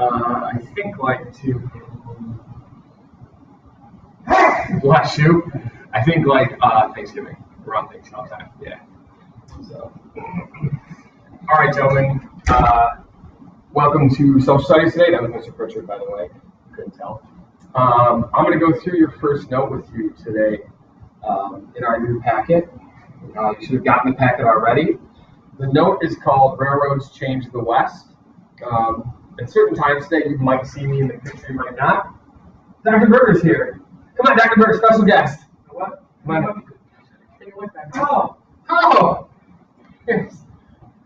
I think like to bless you. I think like Thanksgiving. We're on Thanksgiving time. Yeah. So, all right, gentlemen. Welcome to Social Studies today. That was Mr. Pritchard, by the way. Couldn't tell. I'm going to go through your first note with you today in our new packet. You should have gotten the packet already. The note is called Railroads Change the West. At certain times today, you might see me in the picture, you might not. Dr. Berger's here. Come on, Dr. Berger, special guest. What? Come on. Oh! Yes.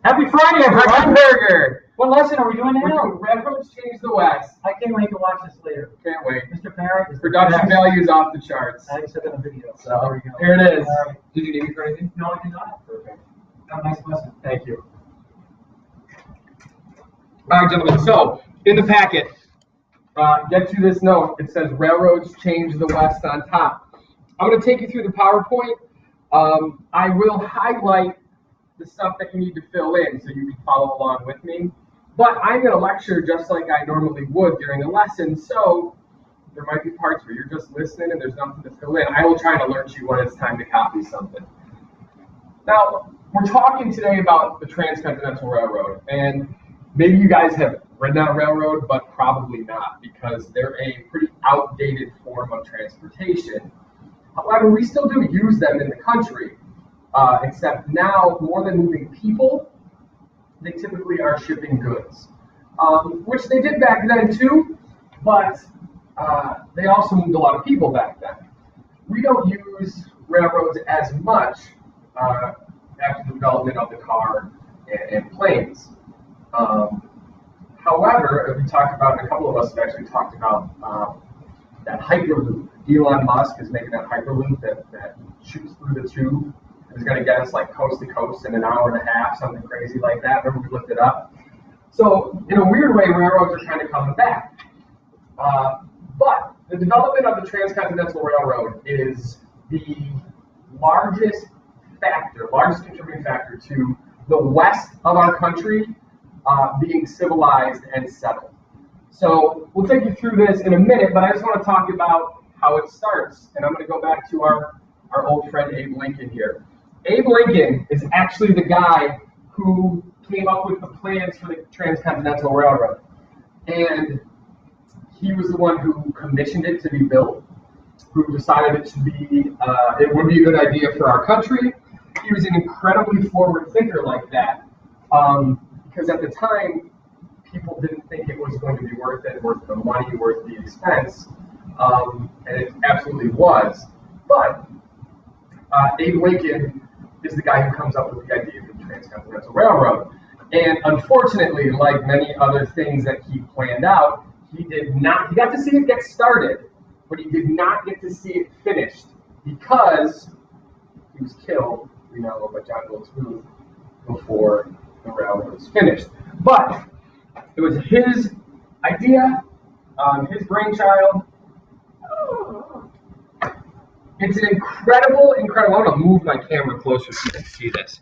Happy Friday, everyone. Dr. Berger. What lesson are we doing now? We're doing Railroads Change the West. I can't wait to watch this later. Can't wait. Mr. Parrott. Production value is off the charts. I just took a video. So there we go. Here it is. All right. Did you need me for anything? No, I did not. Perfect. Have a nice lesson. Thank you. All right, gentlemen. So, in the packet, get to this note. It says Railroads Change the West on top. I'm going to take you through the PowerPoint. I will highlight the stuff that you need to fill in so you can follow along with me. But I'm going to lecture just like I normally would during a lesson, so there might be parts where you're just listening and there's nothing to fill in. I will try to alert you when it's time to copy something. Now, we're talking today about the Transcontinental Railroad, and maybe you guys have ridden on a railroad, but probably not, because they're a pretty outdated form of transportation. However, we still do use them in the country, except now, more than moving people, they typically are shipping goods, which they did back then too, but they also moved a lot of people back then. We don't use railroads as much after the development of the car and planes. However, we talked about, and a couple of us have actually talked about that Hyperloop. Elon Musk is making that Hyperloop that shoots through the tube. It's going to get us like coast to coast in an hour and a half, something crazy like that. Remember we looked it up? So in a weird way, railroads are kind of coming back. But the development of the Transcontinental Railroad is the largest contributing factor to the west of our country being civilized and settled. So we'll take you through this in a minute, but I just want to talk about how it starts. And I'm going to go back to our old friend Abe Lincoln here. Abe Lincoln is actually the guy who came up with the plans for the Transcontinental Railroad. And he was the one who commissioned it to be built, who decided it would be a good idea for our country. He was an incredibly forward thinker like that, because at the time, people didn't think it was going to be worth it, worth the money, worth the expense, and it absolutely was. But Abe Lincoln is the guy who comes up with the idea for the Transcontinental Railroad. And unfortunately, like many other things that he planned out, he got to see it get started, but he did not get to see it finished because he was killed, by John Wilkes Booth before the railroad was finished. But it was his idea, his brainchild. It's an incredible, I'm going to move my camera closer so you can see this.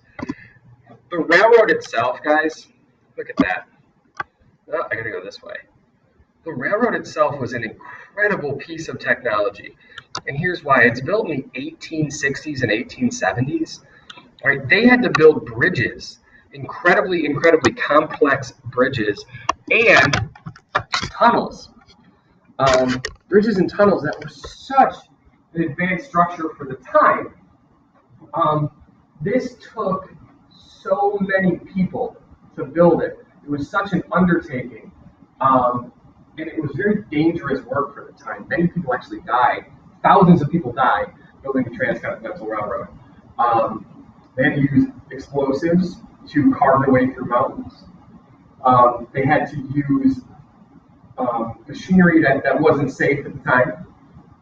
The railroad itself, guys, look at that. Oh, I got to go this way. The railroad itself was an incredible piece of technology. And here's why. It's built in the 1860s and 1870s. All right, they had to build bridges, incredibly complex bridges, and tunnels. Bridges and tunnels that were such an advanced structure for the time. This took so many people to build it. It was such an undertaking. And it was very dangerous work for the time. Many people actually died. Thousands of people died building the Transcontinental Railroad. They had to use explosives to carve their way through mountains. They had to use machinery that wasn't safe at the time.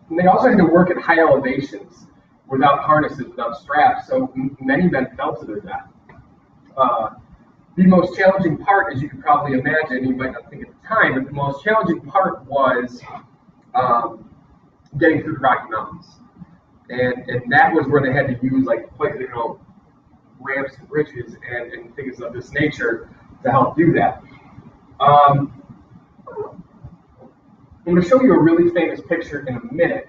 And they also had to work at high elevations without harnesses, without straps, so many men fell to their death. The most challenging part, as you can probably imagine, you might not think at the time, but the most challenging part was getting through the Rocky Mountains. And that was where they had to use ramps and bridges and things of this nature to help do that. I'm going to show you a really famous picture in a minute.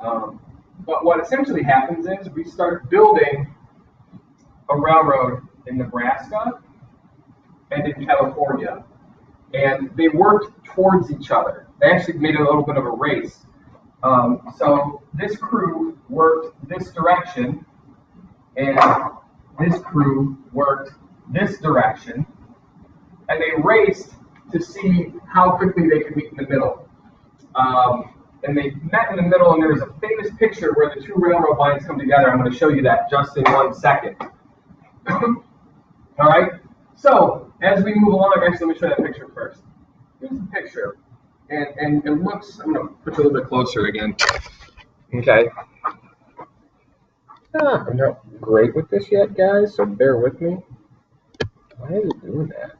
But what essentially happens is we start building a railroad in Nebraska and in California. And they worked towards each other. They actually made a little bit of a race. So this crew worked this direction, and this crew worked this direction, and they raced to see how quickly they could meet in the middle. And they met in the middle, and there's a famous picture where the two railroad lines come together. I'm going to show you that just in 1 second. All right? So, as we move along, actually, let me show you that picture first. Here's the picture. And it looks, I'm going to put you a little bit closer again. Okay. I'm not great with this yet, guys, so bear with me. Why is it doing that?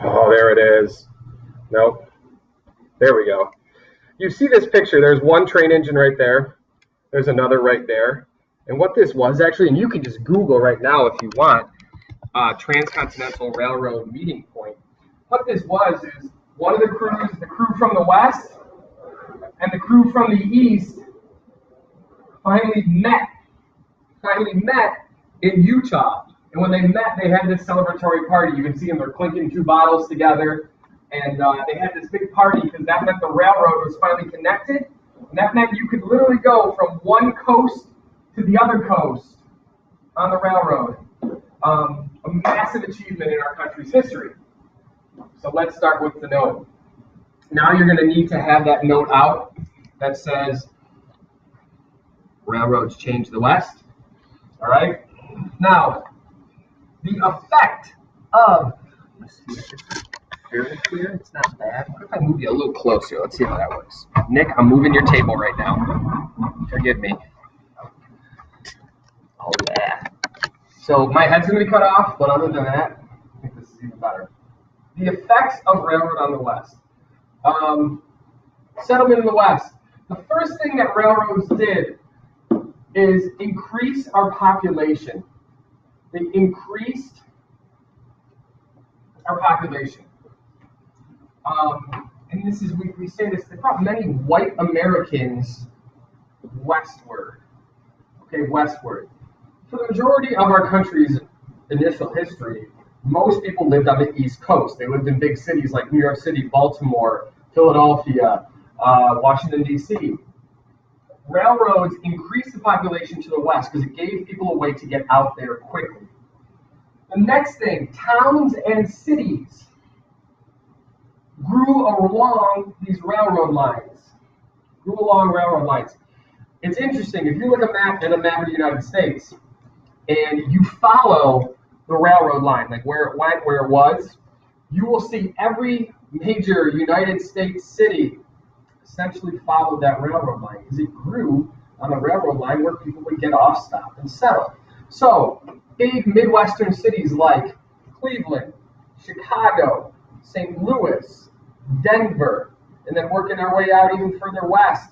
Oh, there it is. Nope. There we go. You see this picture, there's one train engine right there. There's another right there. And what this was actually, and you can just Google right now if you want, Transcontinental Railroad meeting point. What this was is one of the crews, the crew from the west and the crew from the east finally met in Utah. And when they met, they had this celebratory party. You can see them, they're clinking 2 bottles together. And they had this big party because that meant the railroad was finally connected. And that meant you could literally go from one coast to the other coast on the railroad. A massive achievement in our country's history. So let's start with the note. Now you're going to need to have that note out that says, railroads change the West. All right? Now, the effect of, let's see if it's fairly clear. It's not bad. What if I move you a little closer? Let's see how that works. Nick, I'm moving your table right now. Forgive me. Oh, yeah. So my head's going to be cut off, but other than that, I think this is even better. The effects of railroad on the West. Settlement in the West. The first thing that railroads did is increase our population. They increased our population. And this is, we say this, they brought many white Americans westward. Okay, westward. For the majority of our country's initial history, most people lived on the East Coast. They lived in big cities like New York City, Baltimore, Philadelphia, Washington, D.C. Railroads increased the population to the west because it gave people a way to get out there quickly. The next thing, towns and cities grew along these railroad lines. It's interesting, if you look at a map of the United States, and you follow the railroad line, like where it went, where it was, you will see every major United States city essentially followed that railroad line because it grew on the railroad line where people would get off, stop, and settle. So, big Midwestern cities like Cleveland, Chicago, St. Louis, Denver, and then working our way out even further west,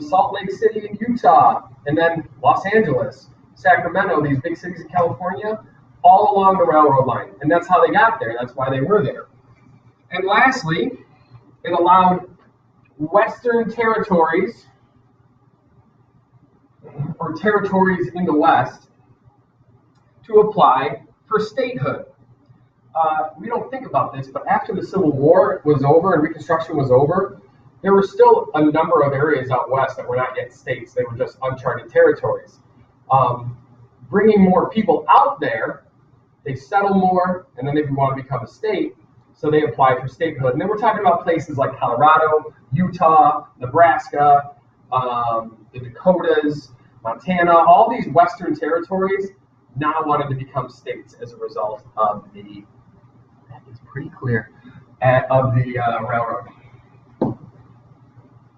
Salt Lake City in Utah, and then Los Angeles, Sacramento, these big cities in California, all along the railroad line. And that's how they got there. That's why they were there. And lastly, it allowed Western territories, or territories in the West, to apply for statehood. We don't think about this, but after the Civil War was over and Reconstruction was over, there were still a number of areas out west that were not yet states. They were just uncharted territories. Bringing more people out there, they settle more, and then they want to become a state, so they apply for statehood. And then we're talking about places like Colorado, Utah, Nebraska, the Dakotas, Montana, all these western territories now wanted to become states as a result of the, that is pretty clear, of the railroad.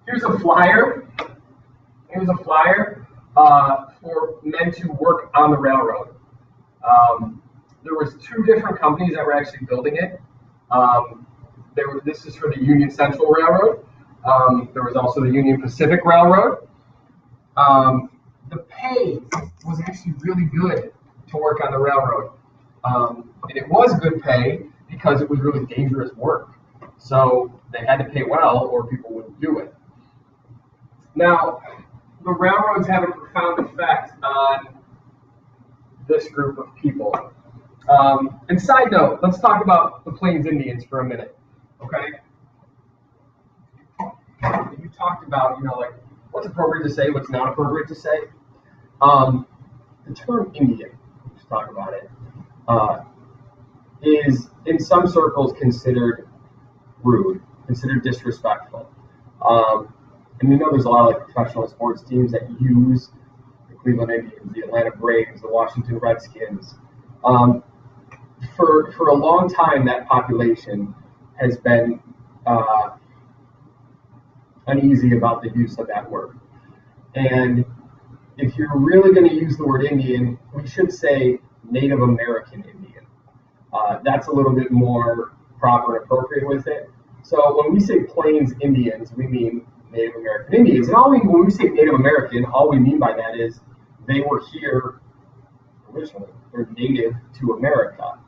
Here's a flyer. For men to work on the railroad. There was 2 different companies that were actually building it. This is for the Union Central Railroad. There was also the Union Pacific Railroad. The pay was actually really good to work on the railroad. And it was good pay because it was really dangerous work. So they had to pay well or people wouldn't do it. Now, the railroads have a profound effect on this group of people. And side note, let's talk about the Plains Indians for a minute, okay? You talked about, like what's appropriate to say, what's not appropriate to say. The term Indian, let's talk about it, is in some circles considered rude, considered disrespectful. And there's a lot of like professional sports teams that use the Cleveland Indians, the Atlanta Braves, the Washington Redskins. For a long time, that population has been uneasy about the use of that word. And if you're really going to use the word Indian, we should say Native American Indian. That's a little bit more proper and appropriate with it. So when we say Plains Indians, we mean Native American Indians. And when we say Native American, all we mean by that is they were here originally. They're native to America.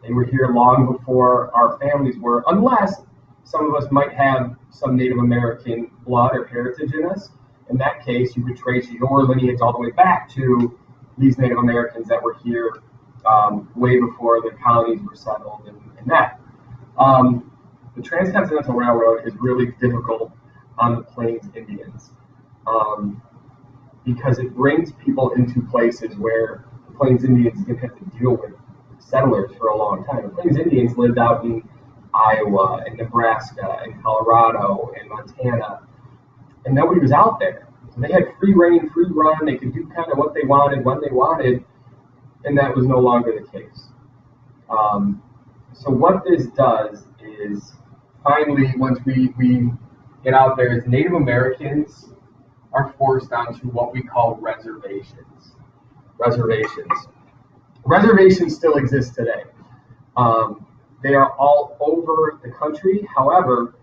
They were here long before our families were, unless some of us might have some Native American blood or heritage in us. In that case, you could trace your lineage all the way back to these Native Americans that were here way before the colonies were settled and that. The Transcontinental Railroad is really difficult on the Plains Indians because it brings people into places where the Plains Indians didn't have to deal with settlers for a long time. The Plains Indians lived out in Iowa and Nebraska and Colorado and Montana, and nobody was out there. So they had free reign, free run. They could do kind of what they wanted when they wanted, and that was no longer the case. So what this does is finally, once we get out there, is Native Americans are forced onto what we call reservations. Reservations still exist today. They are all over the country. However,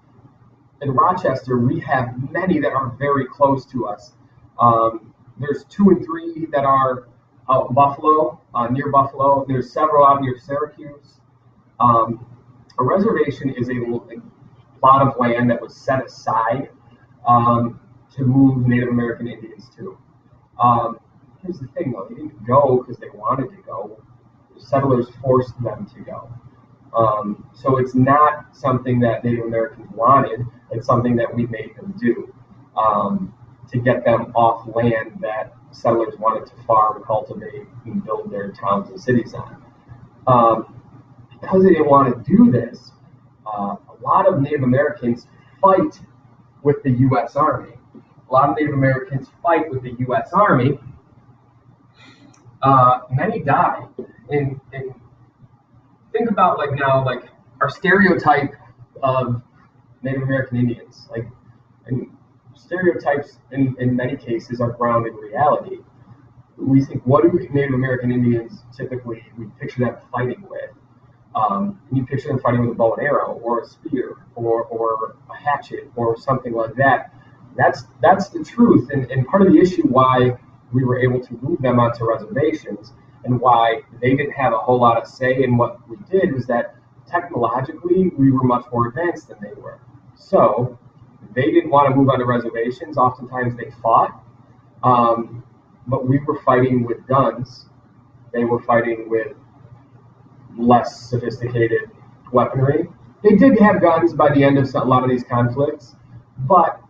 in Rochester, we have many that are very close to us. There's 2 and 3 that are out in Buffalo, near Buffalo. There's several out near Syracuse. A reservation is a plot of land that was set aside to move Native American Indians to. Here's the thing, though. They didn't go because they wanted to go. The settlers forced them to go. So it's not something that Native Americans wanted. It's something that we made them do to get them off land that settlers wanted to farm, cultivate, and build their towns and cities on. Because they didn't want to do this, a lot of Native Americans fight with the U.S. Army. A lot of Native Americans fight with the U.S. Army. Many die. And think about our stereotype of Native American Indians. And stereotypes in many cases are grounded in reality. We think, what do Native American Indians typically, we picture them fighting with? You picture them fighting with a bow and arrow, or a spear, or a hatchet, or something like that. That's the truth, and part of the issue why we were able to move them onto reservations and why they didn't have a whole lot of say in what we did was that technologically we were much more advanced than they were. So they didn't want to move onto reservations. Oftentimes they fought, but we were fighting with guns. They were fighting with less sophisticated weaponry. They did have guns by the end of a lot of these conflicts, but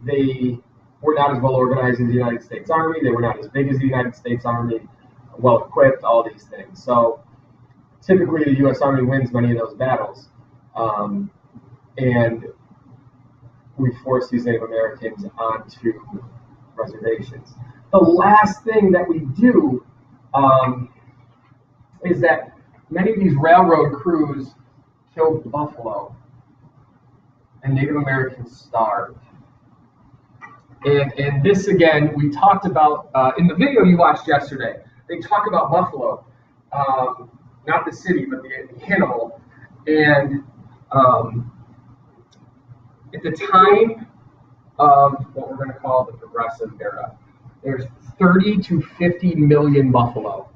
they were not as well organized as the United States Army. They were not as big as the United States Army, well equipped, all these things. So typically the U.S. Army wins many of those battles. And we force these Native Americans onto reservations. The last thing that we do is that many of these railroad crews killed buffalo, and Native Americans starved. And this, again, we talked about in the video you watched yesterday. They talk about buffalo, not the city, but the animal. And at the time of what we're going to call the Progressive Era, there's 30 to 50 million buffalo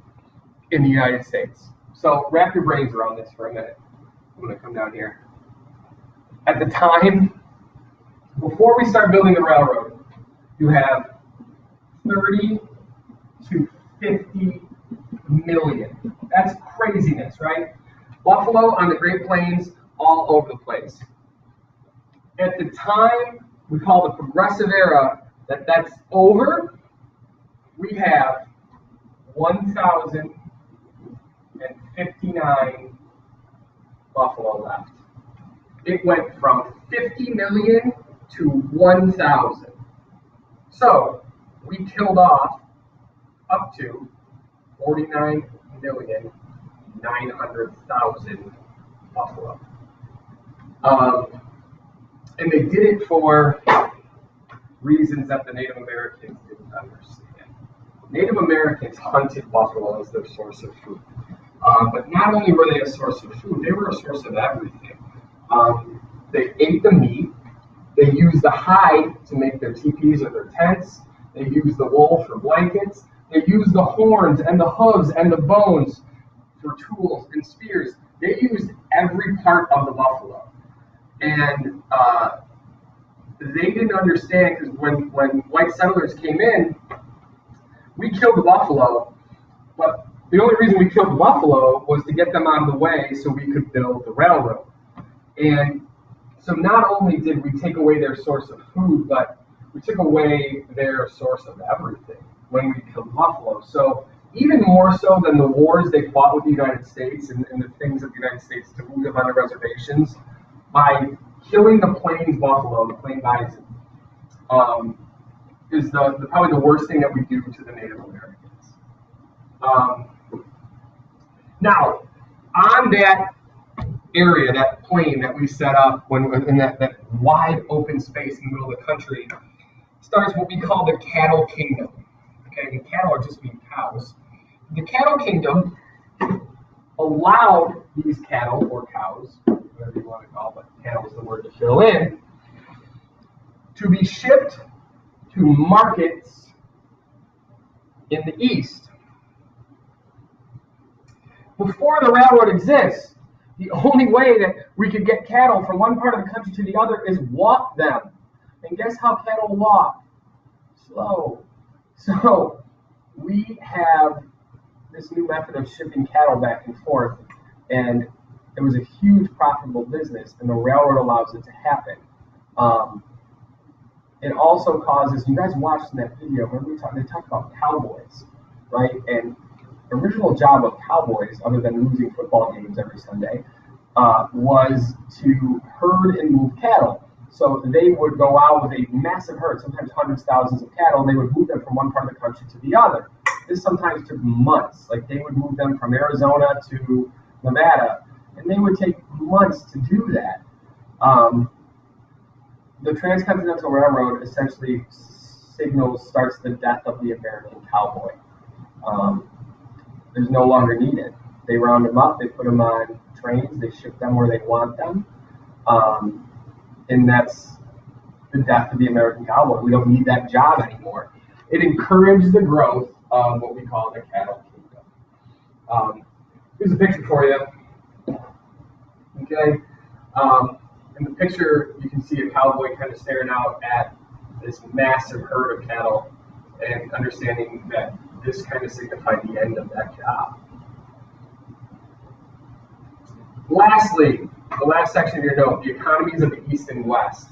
in the United States. So wrap your brains around this for a minute. I'm going to come down here. At the time, before we start building the railroad, you have 30 to 50 million. That's craziness, right? Buffalo on the Great Plains, all over the place. At the time we call the progressive era, that's over, we have 1,059 buffalo left. It went from 50 million to 1,000. So we killed off up to 49,900,000 buffalo. And they did it for reasons that the Native Americans didn't understand. Native Americans hunted buffalo as their source of food. But not only were they a source of food, they were a source of everything. They ate the meat. They used the hide to make their teepees or their tents. They used the wool for blankets. They used the horns and the hooves and the bones for tools and spears. They used every part of the buffalo. And they didn't understand, because when white settlers came in, we killed the buffalo, but the only reason we killed the buffalo was to get them out of the way so we could build the railroad. And so not only did we take away their source of food, but we took away their source of everything when we killed buffalo. So even more so than the wars they fought with the United States and the things that the United States to move them on the reservations, by killing the plains buffalo, the plain bison, is probably the worst thing that we do to the Native Americans. Now, on that area, that plain that we set up in that wide open space in the middle of the country, starts what we call the cattle kingdom. Okay, and cattle are just mean cows. The cattle kingdom allowed these cattle or cows, whatever you want to call it, but cattle is the word to fill in, to be shipped to markets in the east. Before the railroad exists, the only way that we could get cattle from one part of the country to the other is walk them. And guess how cattle walk? Slow. So we have this new method of shipping cattle back and forth, and it was a huge profitable business, and the railroad allows it to happen. It also causes, you guys watched in that video, remember they talked about cowboys, right? And the original job of cowboys, other than losing football games every Sunday, was to herd and move cattle. So they would go out with a massive herd, sometimes hundreds, thousands of cattle, and they would move them from one part of the country to the other. This sometimes took months. Like they would move them from Arizona to Nevada, and they would take months to do that. The Transcontinental Railroad essentially starts the death of the American cowboy. There's no longer needed. They round them up, they put them on trains, they ship them where they want them, and that's the death of the American cowboy. We don't need that job anymore. It encouraged the growth of what we call the cattle kingdom. Here's a picture for you. Okay. In the picture, you can see a cowboy kind of staring out at this massive herd of cattle and understanding that this kind of signified the end of that job. Lastly, the last section of your note, the economies of the East and West.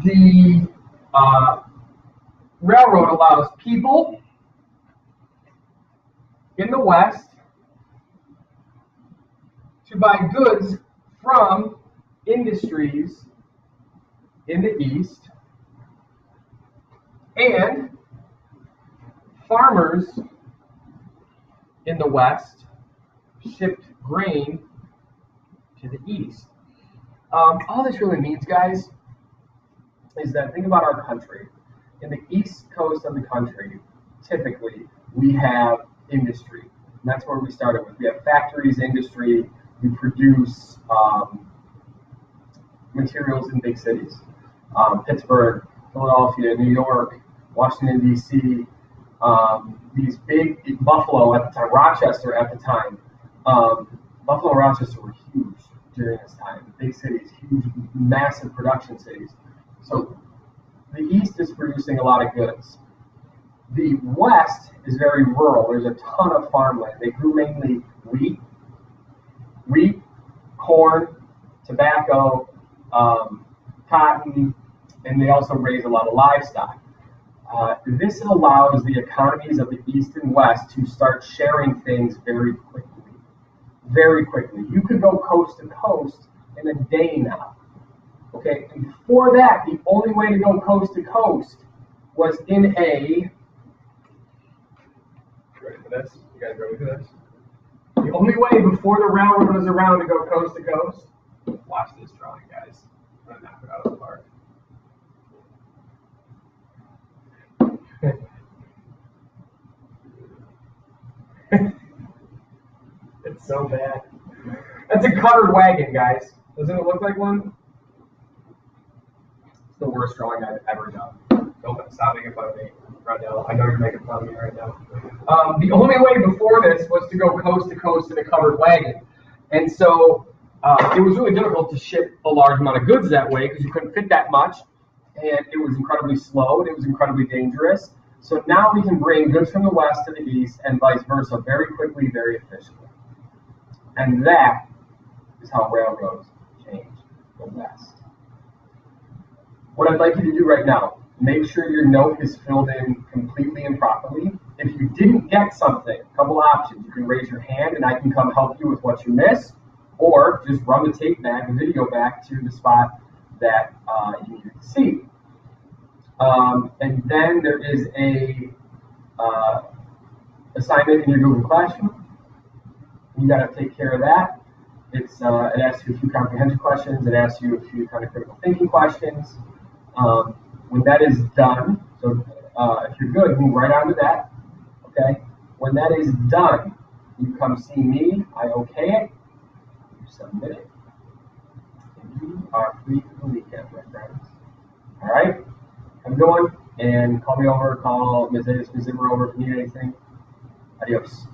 The railroad allows people in the West to buy goods from industries in the East, and farmers in the West shipped grain to the East. All this really means, guys, is that think about our country. In the east coast of the country, typically, we have industry. And that's where we started with. We have factories, industry. We produce materials in big cities. Pittsburgh, Philadelphia, New York, Washington, D.C., these big, Buffalo at the time, Rochester at the time. Buffalo and Rochester were huge, during this time. Big cities, huge, massive production cities. So the East is producing a lot of goods. The West is very rural. There's a ton of farmland. They grew mainly wheat, corn, tobacco, cotton, and they also raise a lot of livestock. This allows the economies of the East and West to start sharing things very quickly. Very quickly. You could go coast to coast in a day now. Okay, and before that, the only way to go coast to coast was in a. Ready for this? You guys ready for this? The only way before the railroad was around to go coast to coast. Watch this drawing, guys. I'm gonna knock it out of the park. It's so bad. That's a covered wagon, guys. Doesn't it look like one? It's the worst drawing I've ever done. Don't stop making fun of me right now. I know you're making fun of me right now. The only way before this was to go coast to coast in a covered wagon. And so it was really difficult to ship a large amount of goods that way because you couldn't fit that much. And it was incredibly slow and it was incredibly dangerous. So now we can bring goods from the West to the East and vice versa very quickly, very efficiently. And that is how railroads change the West. What I'd like you to do right now, make sure your note is filled in completely and properly. If you didn't get something, a couple options. You can raise your hand and I can come help you with what you missed, or just run the tape back, the video back to the spot that you needed to see. And then there is a assignment in your Google Classroom. You got to take care of that. It asks you a few comprehension questions. It asks you a few kind of critical thinking questions. When that is done, so if you're good, move right on to that. Okay. When that is done, you come see me. I okay it. You submit it. And you are free for the weekend, my friends. All right. Have a good one. And call me over. Call Ms. Zimmer over if you need anything. Adios.